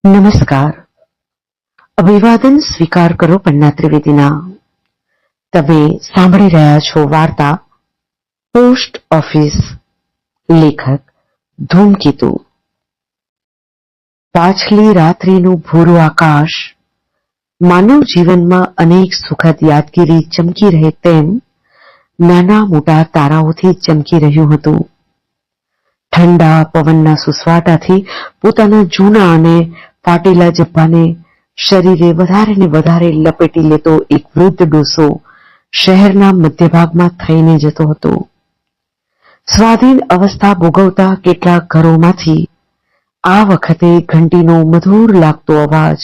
નમસ્કાર. અભિવાદન સ્વીકાર કરો પન્ના ત્રિવેદીના. તમે સાંભળી રહ્યા છો વાર્તા પોસ્ટ ઓફિસ. લેખક ધૂમકેતુ. પાછલી રાત્રિનું ભૂરું આકાશ માનવ જીવનમાં અનેક સુખદ યાદગીરી ચમકી રહે તેમ નાના મોટા તારાઓથી ચમકી રહ્યું હતું. ઠંડા પવનના સુસવાટાથી પોતાના જૂના અને ફાટેલા જબ્બાને શરીરે વધારે ને વધારે લપેટી લેતો એક વૃદ્ધ ડોસો શહેરના મધ્યભાગમાં થઈને જતો હતો. સ્વાધીન અવસ્થા ભોગવતા કેટલાક ઘરોમાંથી આ વખતે ઘંટીનો મધુર લાગતો અવાજ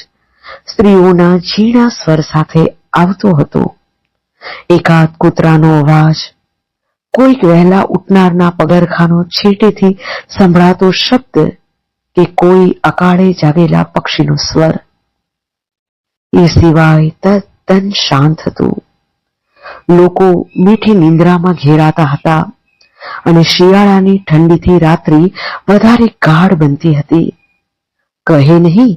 સ્ત્રીઓના ઝીણા સ્વર સાથે આવતો હતો. એકાદ કૂતરાનો અવાજ, કોઈક વહેલા ઉઠનારના પગરખાનો છેટેથી સંભળાતો શબ્દ કે કોઈ અકાળે જાગેલા પક્ષીનો સ્વર. એ સિવાય તદ્દન શાંત હતું. લોકો મીઠી નિંદ્રામાં ઘેરાતા હતા અને શિયાળાની ઠંડીથી રાત્રિ વધારે ગાઢ બનતી હતી. કહે નહીં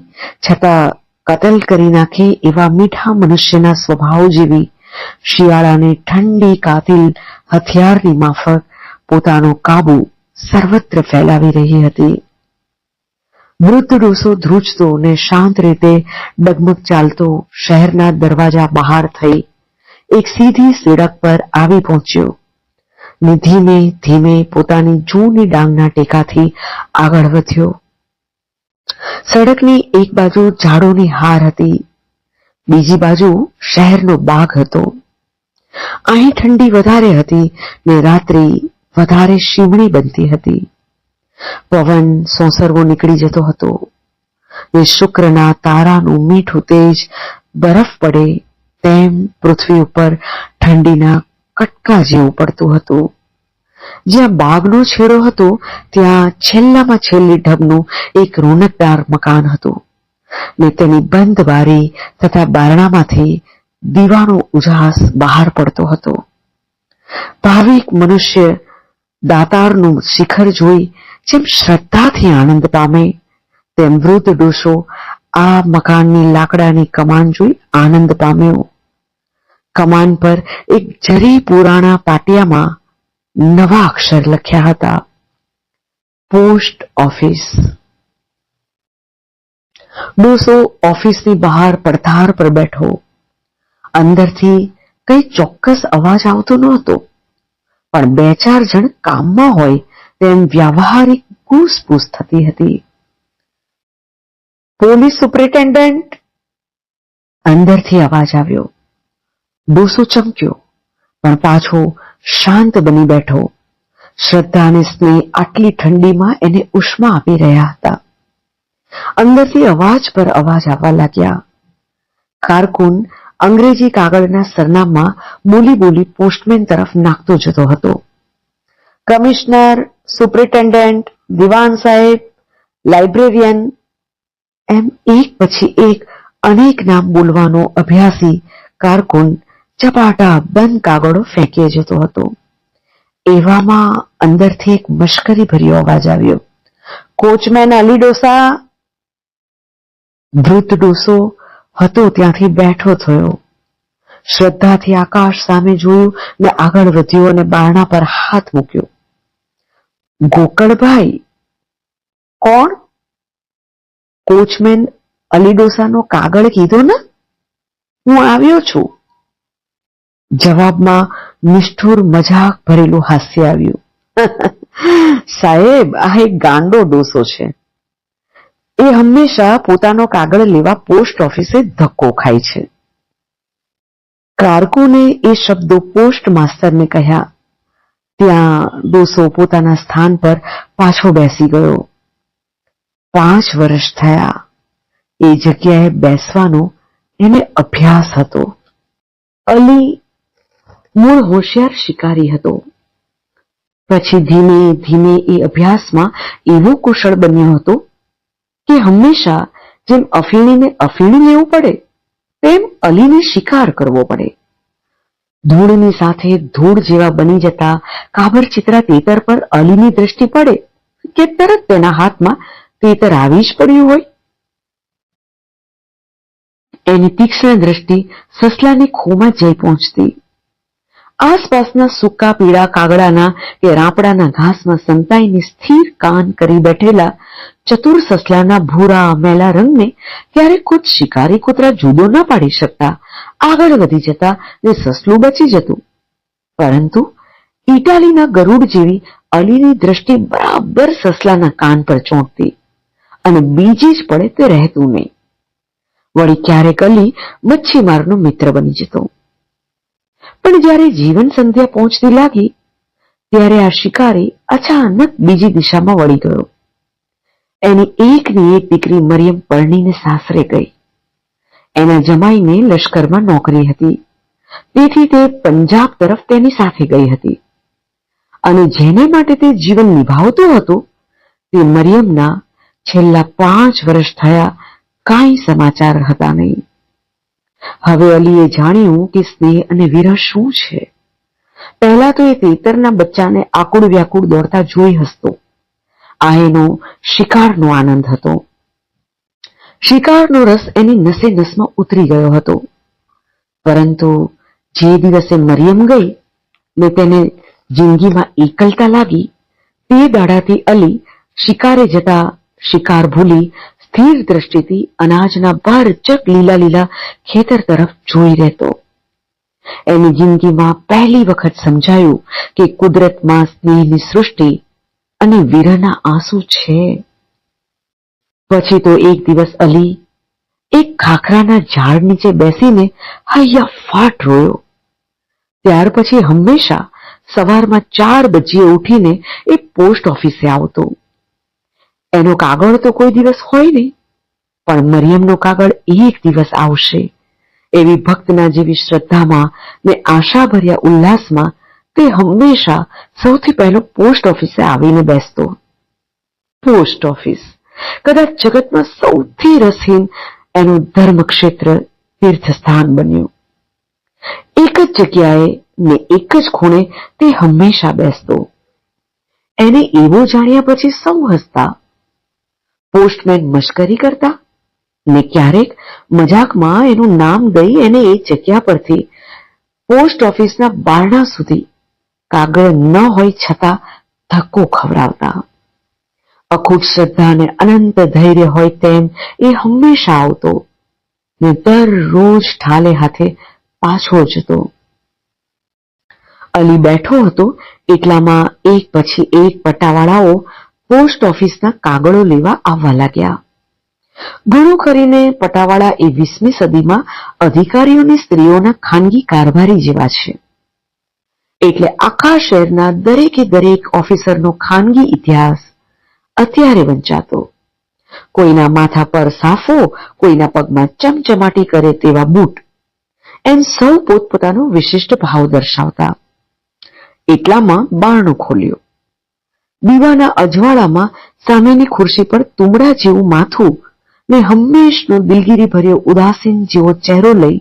છતાં કતલ કરી નાખે એવા મીઠા મનુષ્યના સ્વભાવ જેવી શિયાળાને ઠંડી કાતિલ હથિયારની માફક પોતાનો કાબુ સર્વત્ર ફેલાવી રહી હતી. વૃદ્ધ ડોસો ધ્રુજતો ને શાંત રીતે ડગમગ ચાલતો શહેરના દરવાજા બહાર થઈ એક સીધી સડક પર આવી પહોંચ્યો ને ધીમે ધીમે પોતાની જૂની ડાંગના ટેકાથી આગળ વધ્યો. સડકની એક બાજુ ઝાડોની હાર હતી, બીજી બાજુ શહેરનો બાગ હતો. અહીં ઠંડી વધારે હતી ને રાત્રિ વધારે શીમણી બનતી હતી. પવન સોંસરવો નીકળી જતો હતો ને શુક્રના તારાનું મીઠું તેજ બરફ પડે તેમ પૃથ્વી ઉપર ઠંડીના કટકા જેવું પડતું હતું. જ્યાં બાગનો છેડો હતો ત્યાં છેલ્લામાં છેલ્લી ઢબનું એક રોનકદાર મકાન હતું ને તેની બંધ બારી તથા બારણામાંથી દીવાનો ઉજાસ બહાર પડતો હતો. ભાવિક મનુષ્ય દાતારનું શિખર જોઈ જેમ શ્રદ્ધાથી આનંદ પામે તેમ વૃદ્ધ ડોસો આ મકાનની લાકડાની કમાન જોઈ આનંદ પામ્યો. કમાન પર એક જરી પુરાણા પાટિયામાં નવા અક્ષર લખ્યા હતા, પોસ્ટ ઓફિસ. ડોસો ઓફિસની બહાર પડથાર પર બેઠો. અંદરથી કઈ ચોક્કસ અવાજ આવતો નહોતો, પણ બે ચાર જણ કામમાં હોય તેમ વ્યાવહારિક ઘૂસપૂસ થતી હતી. પોલીસ સુપ્રિન્ટેન્ડન્ટ, અંદરથી અવાજ આવ્યો. ડોસો ચમક્યો પણ પાછો શાંત બની બેઠો. શ્રદ્ધા અને સ્નેહ આટલી ઠંડીમાં એને ઉષ્મા આપી રહ્યા હતા. અંદરથી અવાજ પર અવાજ આવવા લાગ્યા. કારકુન અંગ્રેજી કાગળના સરનામા બોલી બોલી પોસ્ટમેન તરફ નાખતો જતો હતો. કમિશનર, સુપ્રિન્ટેન્ડન્ટ, દિવાન સાહેબ, લાઇબ્રેરિયન, એમ એક પછી એક અનેક નામ બોલવાનો અભ્યાસી કારકુન ચપાટા બંધ કાગળો ફેંકી જતો હતો. એવામાં અંદરથી એક મશ્કરી ભર્યો અવાજ આવ્યો, કોચમેન અલી ડોસા. વૃદ્ધ ડોસો હતો ત્યાંથી બેઠો થયો. શ્રદ્ધાથી આકાશ સામે જોયું ને આગળ વધ્યો અને બારણા પર હાથ મૂક્યો. ગોકળભાઈ? કોણ? કોચમેન અલી ડોસાનો કાગળ કીધો ને, હું આવ્યો છું. જવાબમાં નિષ્ઠુર મજાક ભરેલું હાસ્ય આવ્યું. સાહેબ, આ એક ગાંડો ડોસો છે. એ હંમેશા પોતાનો કાગળ લેવા પોસ્ટ ઓફિસે ધક્કો ખાય છે. કારકુને એ શબ્દો પોસ્ટ માસ્ટરને કહ્યા. ત્યાં ડોસો પોતાના સ્થાન પર પાછો બેસી ગયો. 5 વર્ષ થયા એ જગ્યાએ બેસવાનો એને અભ્યાસ હતો. અલી મૂળ હોશિયાર શિકારી હતો. પછી ધીમે ધીમે એ અભ્યાસમાં એવો કુશળ બન્યો હતો કે હંમેશા જેમ અફીણીને અફીણી લેવું પડે તેમ અલીને શિકાર કરવો પડે. ધૂળની સાથે ધૂળ જેવા બની જતા કાબરચિત્રા તેતર પર અલીની દ્રષ્ટિ પડે કે તરત તેના હાથમાં તેતર આવી જ પડ્યું હોય. એની તીક્ષ્ણ દ્રષ્ટિ સસલાની ખોમાં જઈ પહોંચતી. આસપાસના સૂકા પીળા કાગડાના કે રાપડાના ઘાસમાં સંતાઈને સ્થિર કાન કરી બેઠેલા ચતુર સસલાના ભૂરા મેલા રંગને ક્યારેક ખુદ શિકારી કૂતરા જુદો ન પાડી શકતા આગળ વધી જતા ને સસલું બચી જતું. પરંતુ ઇટાલીના ગરુડ જેવી અલીની દ્રષ્ટિ બરાબર સસલાના કાન પર ચોંટતી અને બીજી જ પડે તે રહેતું નહીં. વળી ક્યારેક અલી મચ્છીમારનો મિત્ર બની જતો. પણ જ્યારે જીવન સંધ્યા પહોંચતી લાગી ત્યારે આ શિકારી અચાનક બીજી દિશામાં વળી ગયો. એની એકની એક દીકરી મરિયમ પરણીને સાસરે ગઈ. એના જમાઈને લશ્કરમાં નોકરી હતી, તેથી તે પંજાબ તરફ તેની સાથે ગઈ હતી. અને જેને માટે તે જીવન નિભાવતો હતો તે મરિયમના છેલ્લા 5 વર્ષ થયા કાંઈ સમાચાર હતા નહીં. હવે અલીએ જાણ્યું કે સ્નેહ અને વિરહ શું છે. પહેલા તો એ તેતરના બચ્ચાને આકુડ વ્યાકુડ દોડતા જોઈ હસતો. આ એનો શિકારનો આનંદ હતો. શિકારનો રસ એની નસે નસમાં ઉતરી ગયો હતો. પરંતુ જે દિવસે મરિયમ ગઈ ને તેને જિંદગીમાં એકલતા લાગી તે દાડાથી અલી શિકારે જતા શિકાર ભૂલી સ્થિર દ્રષ્ટિથી અનાજના ભરચક લીલા લીલા ખેતર તરફ જોઈ રહેતો. એની જિંદગીમાં પહેલી વખત સમજાયું કે કુદરતમાં સ્નેહની સૃષ્ટિ અને વિરહના આંસુ છે. પછી તો એક દિવસ અલી એક ખાખરાના ઝાડ નીચે બેસીને હૈયા ફાટ રોયો. ત્યાર પછી હંમેશા સવારમાં 4 બજે ઉઠીને એ પોસ્ટ ઓફિસે આવતો. એનો કાગળ તો કોઈ દિવસ હોય નહીં, પણ મરિયમનો કાગળ એક દિવસ આવશે એવી ભક્તના જેવી શ્રદ્ધામાં ને આશાભર્યા ઉલ્લાસમાં તે હંમેશા સૌથી પહેલો પોસ્ટ ઓફિસે આવીને બેસતો. પોસ્ટ ઓફિસ કદાચ જગતમાં સૌથી રસહીન એનું ધર્મક્ષેત્ર તીર્થસ્થાન બન્યું. એક જ જગ્યાએ ને એક જ ખૂણે તે હંમેશા બેસતો. એને એવું જાણ્યા પછી સૌ હસતા. પોસ્ટમેન મશ્કરી કરતા ને ક્યારેક મજાકમાં એનું નામ દઈ એને એ જગ્યા પરથી પોસ્ટ ઓફિસના બારણા સુધી કાગળ ન હોય છતાં ધક્કો ખવડાવતા. અખૂટ શ્રદ્ધા અને અનંત ધૈર્ય હોય તેમ એ હંમેશા આવતો ને દરરોજ ઠાલે હાથે પાછો જતો. અલી બેઠો હતો એટલામાં એક પછી એક પટ્ટાવાળાઓ પોસ્ટ ઓફિસના કાગળો લેવા આવવા લાગ્યા. ઘણું કરીને પટાવાળા એ 20મી સદીમાં અધિકારીઓની સ્ત્રીઓના ખાનગી કારભારી જેવા છે. એટલે આખા શહેરના દરેકે દરેક ઓફિસરનો ખાનગી ઇતિહાસ અત્યારે વંચાતો. કોઈના માથા પર સાફો, કોઈના પગમાં ચમચમાટી કરે તેવા બૂટ, એમ સૌ પોતપોતાનો વિશિષ્ટ ભાવ દર્શાવતા. એટલામાં બારણું ખોલ્યું. દીવાના અજવાળામાં સામેની ખુરશી પર તુંબડા જેવું માથું ને હંમેશનો દિલગીરી ભર્યો ઉદાસીન જેવો ચહેરો લઈ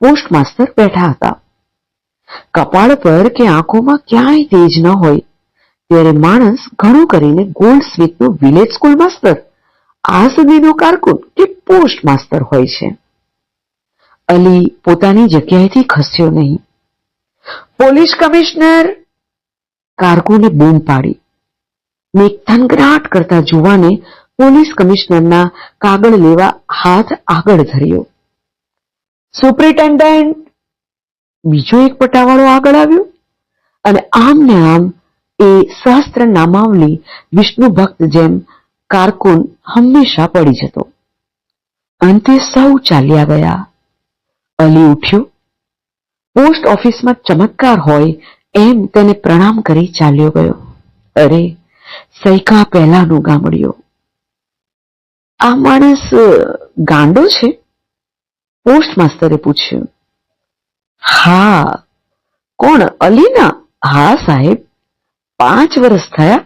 પોસ્ટ માસ્તર બેઠા હતા. કપાળ પર કે આંખોમાં ક્યાંય તેજ ન હોય ત્યારે માણસ ઘણું કરીને ગોલ્ડ સ્મિથનો વિલેજ સ્કૂલ માસ્તર, આ સદીનો કારકુન કે પોસ્ટ માસ્તર હોય છે. અલી પોતાની જગ્યાએથી ખસ્યો નહીં. Police commissioner! કારકુને બૂમ પાડી ને એક થનગનાટ કરતા જુવાને પોલીસ કમિશનરના કાગળ લેવા હાથ આગળ ધર્યો. સુપ્રિન્ટેન્ડન્ટ! બીજો એક પટાવાળો આગળ આવ્યો અને આમ ને આમ એ સહસ્ત્ર નામાવલી વિષ્ણુ ભક્ત જેમ કારકુન હંમેશા પડી જતો. અંતે સૌ ચાલ્યા ગયા. અલી ઉઠ્યો. પોસ્ટ ઓફિસમાં ચમત્કાર હોય એમ તેને પ્રણામ કરી ચાલ્યો ગયો. અરે, સૈકા પહેલાનું ગામડિયો. આ માણસ ગાંડો છે? પોસ્ટ માસ્તરે પૂછ્યું. હા. કોણ? અલીના? હા સાહેબ, 5 વર્ષ થયા.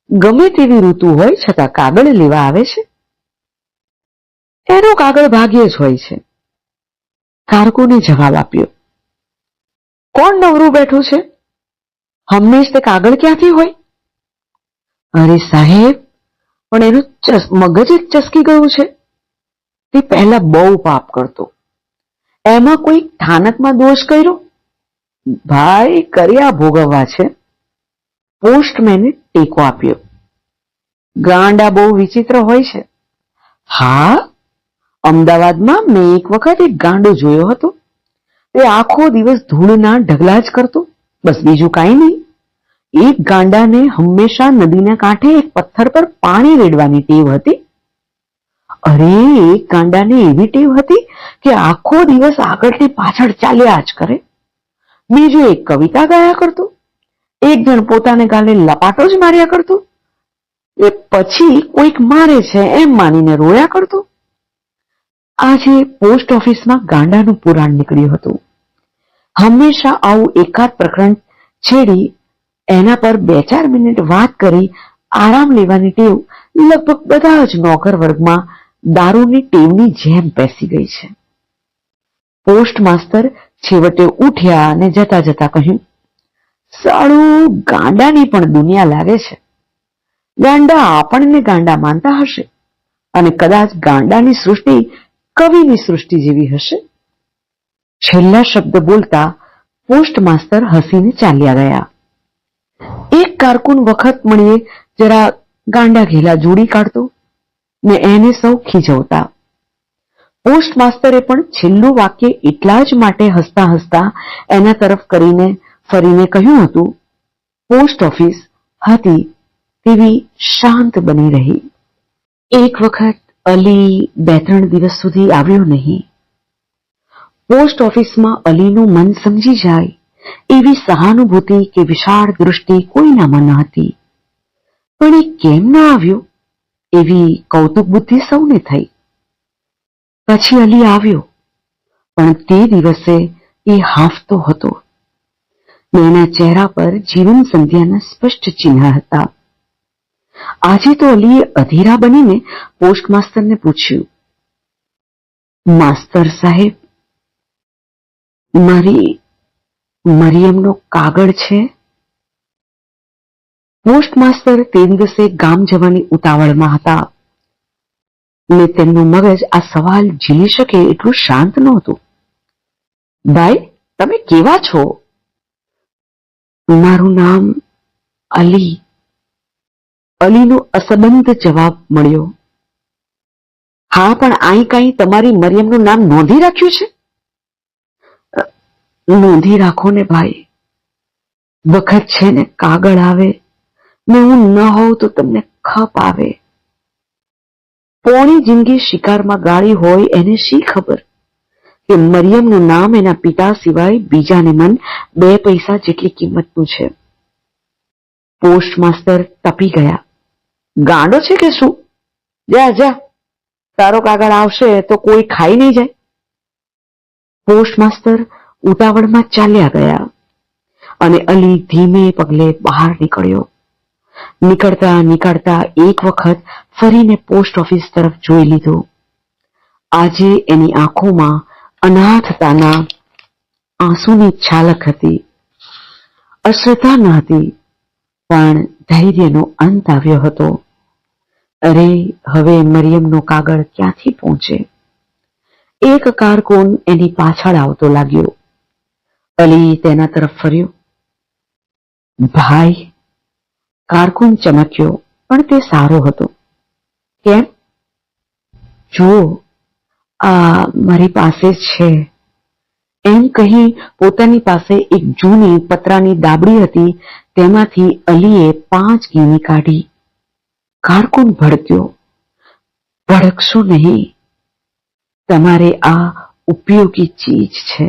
ગમે તેવી ઋતુ હોય છતાં કાગળ લેવા આવે છે. એનો કાગળ ભાગ્યે જ હોય છે. કારકુને જવાબ આપ્યો. કોણ નવરું બેઠું છે? હંમેશ તે કાગળ ક્યાંથી હોય? અરે સાહેબ, પણ એનું મગજ જ ચસકી ગયું છે. તે પહેલા બહુ પાપ કરતો. એમાં કોઈ સ્થાનકમાં દોષ કર્યો? ભાઈ, કર્યા ભોગવવા છે. પોસ્ટમેને ટેકો આપ્યો. ગાંડા બહુ વિચિત્ર હોય છે. હા, અમદાવાદમાં મેં એક વખત એક ગાંડો જોયો હતો. તે આખો દિવસ ધૂળના ઢગલા જ કરતો, બસ બીજું કાંઈ નહીં. એક ગાંડાને હંમેશા નદીના કાંઠે એક પથ્થર પર પાણી રેડવાની ટેવ હતી. અરે, એક ગાંડાને એવી ટેવ હતી કે આખો દિવસ આગળ ને પાછળ ચાલ્યા જ કરે. બીજો એક કવિતા ગાયા કરતો. એક જણ પોતાને ગાલે લપાટો જ માર્યા કરતો. એ પછી કોઈક મારે છે એમ માનીને રોયા કરતો. આજે પોસ્ટ ઓફિસમાં ગાંડાનું પુરાણ નીકળ્યું હતું. હંમેશા આવું એકાદ પ્રકરણ છેડી એના પર 2-4 મિનિટ વાત કરી આરામ લેવાની ટેવ લગભગ બધા જ નોકર વર્ગમાં દારૂની ટેવની જેમ બેસી ગઈ છે. પોસ્ટ માસ્તર છેવટે ઉઠ્યા અને જતા જતા કહ્યું, સાળું, ગાંડાની પણ દુનિયા લાગે છે. ગાંડા આપણને ગાંડા માનતા હશે અને કદાચ ગાંડાની સૃષ્ટિ કવિની સૃષ્ટિ જેવી હશે. છેલ્લા શબ્દ બોલતા પોસ્ટ માસ્તર હસીને ચાલ્યા ગયા. એક કારકુન વખત મળીએ જરા ગાંડા ઘેલા જોડી કાઢતો ને એને સૌ ખીજવતા. પોસ્ટ માસ્તરે પણ છેલ્લું વાક્ય એટલા જ માટે હસતા હસતા એના તરફ ફરીને કહ્યું હતું. પોસ્ટ ઓફિસ હતી તેવી શાંત બની રહી. એક વખત અલી 2-3 દિવસ સુધી આવ્યો નહીં. પોસ્ટ ઓફિસમાં અલીનું મન સમજી જાય એવી સહાનુભૂતિ કે વિશાળ દૃષ્ટિ કોઈનામાં ન હતી. પણ એ કેમ ના આવ્યો એવી કૌતુક બુદ્ધિ સૌને થઈ. પછી અલી આવ્યો, પણ તે દિવસે એ હાંફતો હતો ને એના ચહેરા પર જીવન સંધ્યાના સ્પષ્ટ ચિહ્ન હતા. આજે તો અલીએ અધીરા બનીને પોસ્ટ માસ્તરને પૂછ્યું, માસ્તર સાહેબ, મારી મરિયમનો કાગળ છે? પોસ્ટ માસ્તર તે દિવસે ગામ જવાની ઉતાવળમાં હતા ને તેમનું મગજ આ સવાલ ઝીલી શકે એટલું શાંત નહોતું. ભાઈ, તમે કેવા છો? મારું નામ અલી. અલીનો અસબંધ જવાબ મળ્યો. હા, પણ આઈ કાંઈ તમારી મરિયમનું નામ નોંધી રાખ્યું છે? નોંધી રાખો ને ભાઈ. વખત છે ને કાગળ આવે ને હું ન હોઉં તો તમને ખપ આવે. પોણી જિંદગી શિકારમાં ગાળી હોય એને શી ખબર કે મરિયમનું નામ એના પિતા સિવાય બીજાને મન 2 પૈસા જેટલી કિંમતનું છે. પોસ્ટ માસ્તર તપી ગયા. ગાંડો છે કે શું? જા જા, તારો કાગળ આવશે તો કોઈ ખાઈ નહીં જાય. પોસ્ટ માસ્તર ઉતાવળમાં ચાલ્યા ગયા અને અલી ધીમે પગલે બહાર નીકળ્યો. નીકળતા એક વખત ફરીને પોસ્ટ ઓફિસ તરફ જોઈ લીધું. આજે એની આંખોમાં અનાથતાના આંસુની છાલક હતી. અશ્રદ્ધા ન હતી, પણ ધૈર્યનો અંત આવ્યો હતો. અરે, હવે મરિયમનો કાગળ ક્યાંથી પહોંચે? એક કારકુન એની પાછળ આવતો લાગ્યો. અલી તેના તરફ ફર્યો. ભાઈ, કારકુન ચમક્યો, પણ તે સારો હતો. કેમ? જુઓ, આ મારી પાસે છે એમ કહી પોતાની પાસે એક જૂની પતરાની દાબડી હતી, તેમાંથી અલીએ 5 ગીની કાઢી. કારકુન ભડક્યો. ભડકશો નહીં, તમારે આ ઉપયોગી ચીજ છે.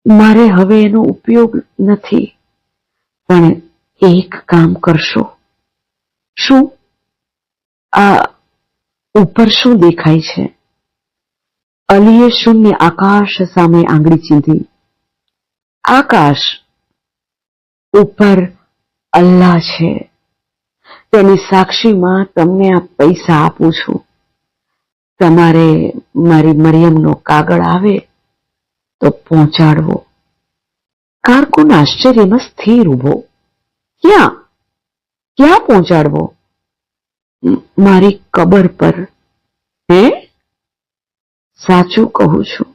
મારે હવે એનો ઉપયોગ નથી, પણ એક કામ કરશો? શું? આ ઉપર શું દેખાય છે? અલીએ શૂન્ય આકાશ સામે આંગળી ચીંધી. આકાશ ઉપર અલ્લાહ છે. તેની સાક્ષીમાં તમને આ પૈસા આપું છું. તમારે મારી મરિયમનો કાગળ આવે તો પહોંચાડવો. કારકુન આશ્ચર્યમાં સ્થિર ઉભો. ક્યાં પહોંચાડવો? મારી કબર પર. હે? સાચું કહું છું,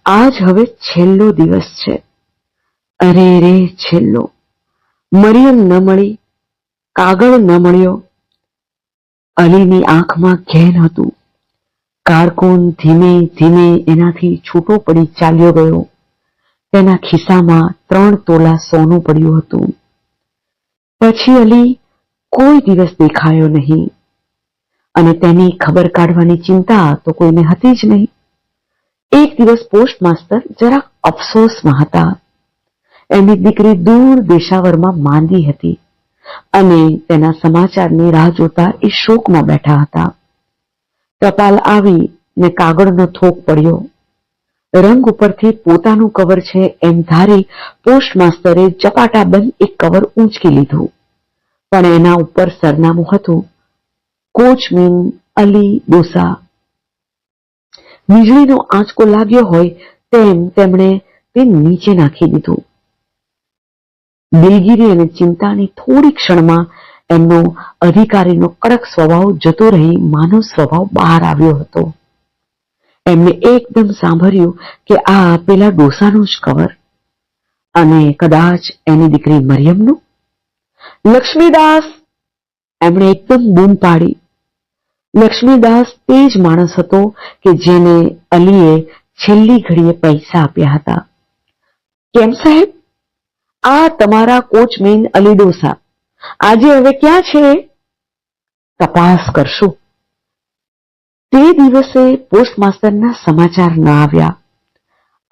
આજ હવે છેલ્લો દિવસ છે. અરે રે છેલ્લો. મરિયમ ન મળી, કાગળ ન મળ્યો. અલીની આંખમાં ઘેન હતું. કારકુન ધીમે ધીમે એનાથી છૂટો પડી ચાલ્યો ગયો. તેના ખિસ્સામાં 3 તોલા સોનું પડ્યું હતું. પછી અલી કોઈ દિવસ દેખાયો નહીં અને તેની ખબર કાઢવાની ચિંતા તો કોઈને હતી જ નહીં. એક દિવસ પોસ્ટ માસ્ટર જરાક અફસોસમાં હતા. એમની દીકરી દૂર દેશાવરમાં માંદી હતી અને તેના સમાચારની રાહ જોતા એ શોકમાં બેઠા હતા. ટપાલ આવી ને કાગળનો થોક પડ્યો. રંગ ઉપરથી પોતાનું કવર છે એમ ધારી પોસ્ટ માસ્ટરે ચપાટાબંધ એક કવર ઊંચકી લીધું, પણ એના ઉપર સરનામું હતું કોચમીન અલી ડોસા. વીજળીનો આંચકો લાગ્યો હોય તેમ તેમણે તે નીચે નાખી દીધું. દિલગીરી અને ચિંતાની થોડી ક્ષણમાં એમનો અધિકારીનો કડક સ્વભાવ જતો રહી માનવ સ્વભાવ બહાર આવ્યો હતો. એમને એકદમ સાંભળ્યું કે આ પેલા ડોસાનું જ કવર અને કદાચ એની દીકરી મરિયમનું. લક્ષ્મીદાસ! એમણે એકદમ બૂમ પાડી. લક્ષ્મીદાસ તે જ માણસ હતો કે જેને અલીએ છેલ્લી ઘડીએ પૈસા આપ્યા હતા. કેમ સાહેબ, આ તમારા કોચમેન અલી ડોસા આજે હવે ક્યાં છે? તપાસ કરશું. તે દિવસે પોસ્ટમાસ્ટરના સમાચાર ન આવ્યા.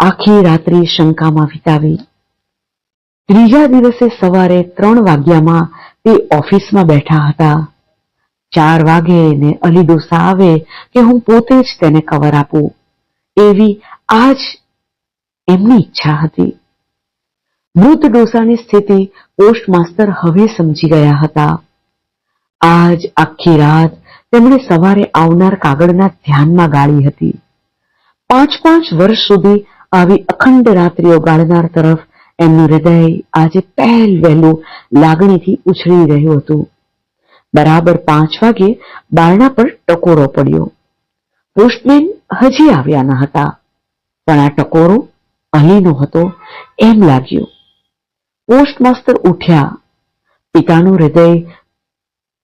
આખી રાત્રિ શંકામાં વિતાવી. ત્રીજા દિવસે સવારે 3 વાગ્યામાં તે ઓફિસમાં બેઠા હતા. 4 વાગે ને અલી ડોસા આવે કે હું પોતે જ તેને કવર આપું, એવી આજ એમની ઈચ્છા હતી. વૃદ્ધ ડોસાની સ્થિતિ પોસ્ટમાસ્ટર હવે સમજી ગયા હતા. આજ આખી રાત તેમણે સવારે આવનાર કાગળના ધ્યાનમાં ગાળી હતી. 5 વર્ષ સુધી આવી અખંડ રાત્રિઓ ગાળનાર તરફ એમનું હૃદય આજે પહેલ વહેલું લાગણીથી ઉછળી રહ્યું હતું. બરાબર 5 વાગે બારણા પર ટકોરો પડ્યો. પોસ્ટમેન હજી આવ્યા ન હતા, પણ આ ટકોરો અલીનો હતો એમ લાગ્યું. પોસ્ટમાસ્ટર ઉઠ્યા.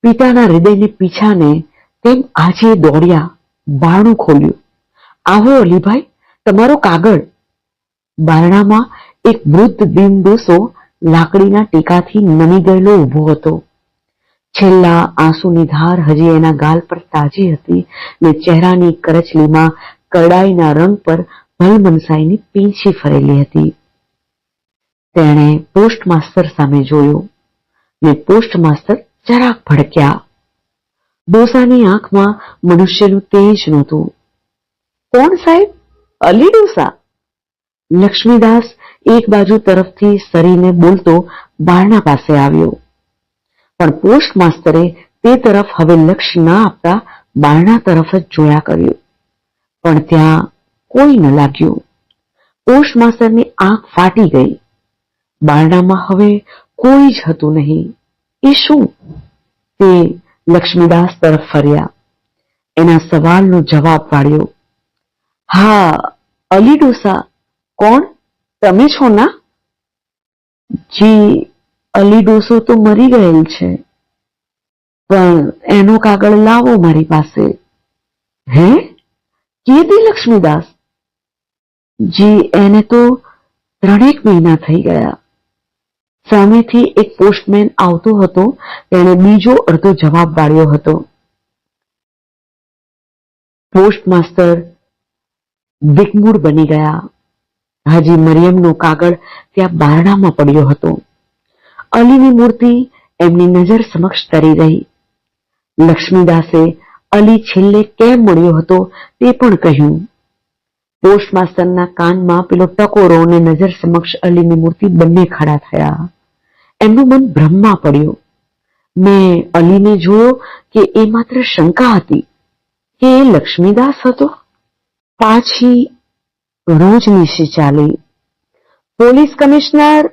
પિતાના હૃદયને પીછાને તેમ આજે દોડ્યા. બારણું ખોલ્યું. આવો અલીભાઈ, તમારો કાગળ. બારણામાં એક વૃદ્ધ દીન ડોસો લાકડીના ટેકાથી નમી ગયેલો ઊભો હતો. છેલ્લા આંસુની ધાર હજી એના ગાલ પર તાજી હતી ને ચહેરાની કરચલીમાં કરડાઈના રંગ પર ભલમનસાઈની પીંછી ફરેલી હતી. તેણે પોસ્ટમાસ્ટર સામે જોયું ને પોસ્ટમાસ્ટર જરાક ભડક્યા. ડોસાની આંખમાં મનુષ્યનું તેજ નહોતું. કોણ સાહેબ? અલી ડોસા? લક્ષ્મીદાસ એક બાજુ તરફથી સરીને બોલતો બારણા પાસે આવ્યો, પણ પોસ્ટમાસ્ટરે તે તરફ હવે લક્ષ્ય ન આપતા બારણા તરફ જ જોયા કર્યું, પણ ત્યાં કોઈ ન લાગ્યું. પોસ્ટમાસ્ટરની આંખ ફાટી ગઈ. બારણામાં હવે કોઈ જ હતું નહીં. એ શું? તે લક્ષ્મીદાસ તરફ ફર્યા. એના સવાલનો જવાબ વાળ્યો. હા, અલી ડોસા. કોણ? તમે છો ના? જી, અલી ડોસો તો મરી ગયેલ છે, પણ એનો કાગળ લાવો મારી પાસે. હે? કીધી લક્ષ્મીદાસ? જી, એને તો 3 મહિના થઈ ગયા. સામેથી એક પોસ્ટમેન આવતો હતો. તેણે બીજો અડધો જવાબ વાળ્યો હતો. પોસ્ટમાસ્ટર દિગ્મૂઢ બની ગયા. હાજી મરિયમનો કાગળ ત્યાં બારણામાં પડ્યો હતો. અલીની મૂર્તિ એમની નજર સમક્ષ તરી રહી. લક્ષ્મીદાસે અલી છેલ્લે કેમ મળ્યો હતો તે પણ કહ્યું. પોસ્ટમાસ્ટરના કાનમાં પેલો ટકોરો અને નજર સમક્ષ અલીની મૂર્તિ બંને ખડા થયા. એમનું મન ભ્રમમાં પડ્યું. મેં અલીને જોયો કે એ માત્ર શંકા હતી કે એ લક્ષ્મીદાસ હતો? પાછી રોજની ચાલી. Police commissioner,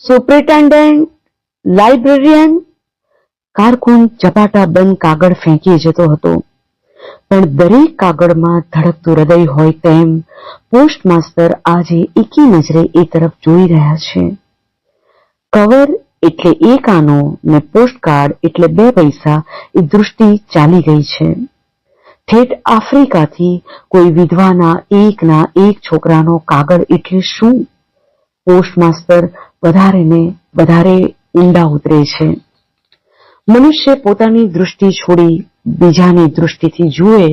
superintendent, librarian. કારકુન ચપાટા બંધ કાગળ ફેંકી જતો હતો. પણ દરેક કાગળમાં ધડકતું હૃદય હોય તેમ પોસ્ટ માસ્ટર આજે એકી નજરે એ તરફ જોઈ રહ્યા છે. કવર એટલે એક આનો ને પોસ્ટકાર્ડ એટલે 2 પૈસા એ દૃષ્ટિ ચાલી ગઈ છે. ઠેઠ આફ્રિકાથી કોઈ વિધવાના એકના એક છોકરાનો કાગળ એટલે શું? પોસ્ટ માસ્ટર વધારે ને વધારે ઊંડા ઉતરે છે. મનુષ્ય પોતાની દૃષ્ટિ છોડી બીજાની દૃષ્ટિથી જુએ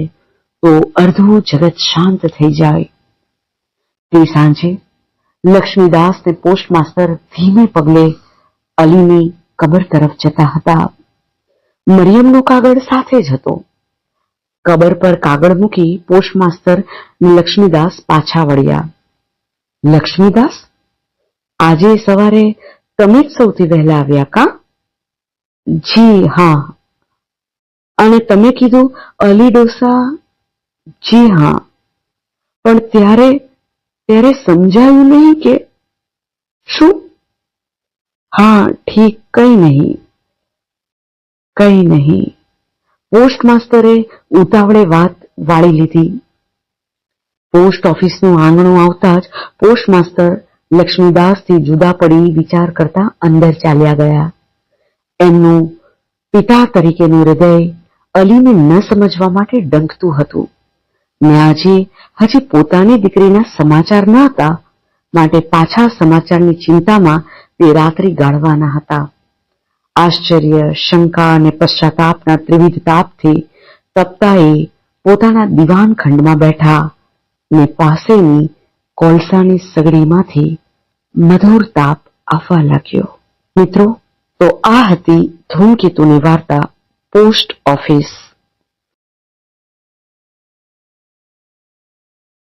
તો અડધું જગત શાંત થઈ જાય. તે સાંજે લક્ષ્મીદાસ ને પોસ્ટ માસ્ટર ધીમે પગલે અલીની કબર તરફ જતા હતા. મરિયમનો કાગળ સાથે જ હતો. કબર પર કાગળ મૂકી પોસ્ટ માસ્ટર ને લક્ષ્મીદાસ પાછા વળ્યા. લક્ષ્મીદાસ, આજે સવારે તમે જ સૌથી વહેલા આવ્યા કા? જી હા. અને તમે કીધું અલી ડોસા? જી હા. પણ ત્યારે સમજાયું નહીં કે શું? હા ઠીક, કઈ નહીં. પોસ્ટ માસ્ટરે ઉતાવળે વાત વાળી લીધી. પોસ્ટ ઓફિસનું આંગણું આવતા જ પોસ્ટ માસ્ટર લક્ષ્મીદાસથી જુદા પડી વિચાર કરતા અંદર ચાલ્યા ગયા. એમનું પિતા તરીકેનું હૃદય અલીને ન સમજવા માટે ડંખતું હતું ને આજે હજી પોતાની દીકરીના સમાચાર ન હતા માટે પાછા સમાચારની ચિંતામાં તે રાત્રિ ગાળવાના હતા. આશ્ચર્ય, શંકા અને પશ્ચાતાપના ત્રિવિધ તાપથી તપતા એ પોતાના દિવાન ખંડમાં બેઠા ને પાસેની કોલસાની સગડીમાંથી મધુર તાપ આવવા લાગ્યો. મિત્રો, તો આ હતી ધૂમકેતુની વાર્તા પોસ્ટ ઓફિસ.